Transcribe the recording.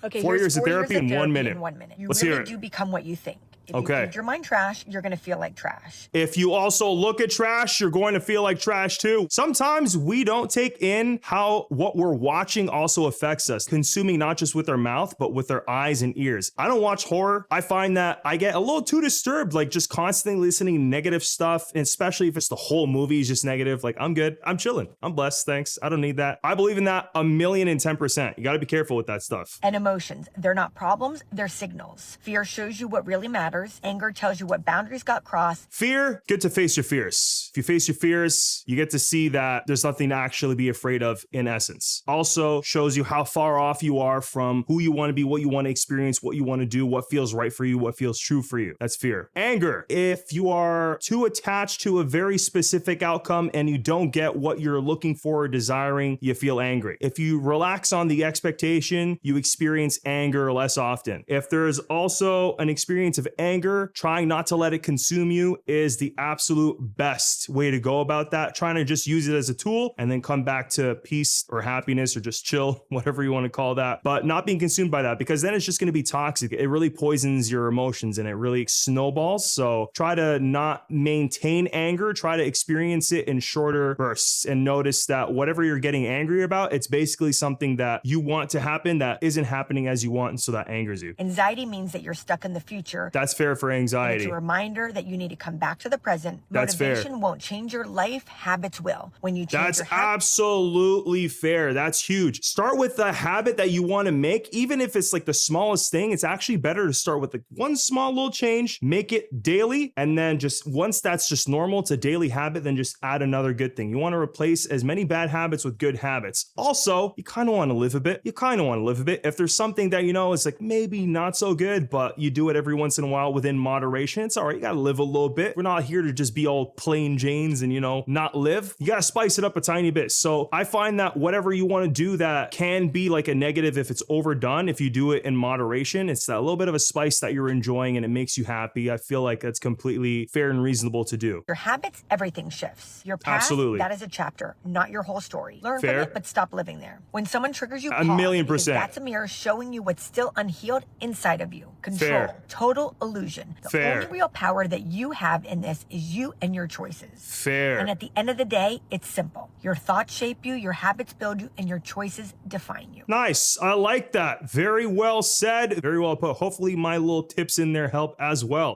Okay, 4 here's years of 4 years therapy in 1 minute. In 1 minute. You Let's hear really it. do become what you think. If Okay. you feed your mind trash, you're going to feel like trash. If you also look at trash, you're going to feel like trash too. Sometimes we don't take in how what we're watching also affects us, consuming not just with our mouth, but with our eyes and ears. I don't watch horror. I find that I get a little too disturbed, like just constantly listening to negative stuff, and especially if it's the whole movie is just negative. Like, I'm good. I'm chilling. I'm blessed. Thanks. I don't need that. I believe in that 1,010%. You got to be careful with that stuff. And emotions, they're not problems, they're signals. Fear shows you what really matters. Anger tells you what boundaries got crossed. Fear, good to face your fears. If you face your fears, you get to see that there's nothing to actually be afraid of in essence. Also shows you how far off you are from who you want to be, what you want to experience, what you want to do, what feels right for you, what feels true for you. That's fear. Anger, if you are too attached to a very specific outcome and you don't get what you're looking for or desiring, you feel angry. If you relax on the expectation, you experience anger less often. If there's also an experience of anger, trying not to let it consume you is the absolute best way to go about that. Trying to just use it as a tool and then come back to peace or happiness or just chill, whatever you want to call that, but not being consumed by that, because then it's just going to be toxic. It really poisons your emotions and it really snowballs. So try to not maintain anger, try to experience it in shorter bursts and notice that whatever you're getting angry about, it's basically something that you want to happen that isn't happening as you want, and so that angers you. Anxiety means that you're stuck in the future. That's fair for anxiety. It's a reminder that you need to come back to the present. That's fair. Motivation won't change your life, habits will. When you change That's your habits, absolutely fair. That's huge. Start with the habit that you want to make, even if it's like the smallest thing. It's actually better to start with like one small little change, make it daily, and then just once that's just normal, it's a daily habit, then just add another good thing. You want to replace as many bad habits with good habits. Also, you kind of want to live a bit. If there's something that you know is like maybe not so good, but you do it every once in a while within moderation, it's all right. You got to live a little bit. We're not here to just be all plain Janes and, not live. You got to spice it up a tiny bit. So I find that whatever you want to do that can be like a negative if it's overdone, if you do it in moderation, it's that little bit of a spice that you're enjoying and it makes you happy. I feel like that's completely fair and reasonable to do. your habits, everything shifts. Your past, Absolutely. that is a chapter, not your whole story. Learn Fair. from it, but stop living there. When someone triggers you, A pause, million because percent. that's a mirror showing you what's still unhealed inside of you. Control, Fair. total illusion. The Fair. only real power that you have in this is you and your choices. Fair. And at the end of the day, it's simple. Your thoughts shape you, your habits build you, and your choices define you. Nice. I like that. Very well said. Very well put. Hopefully my little tips in there help as well.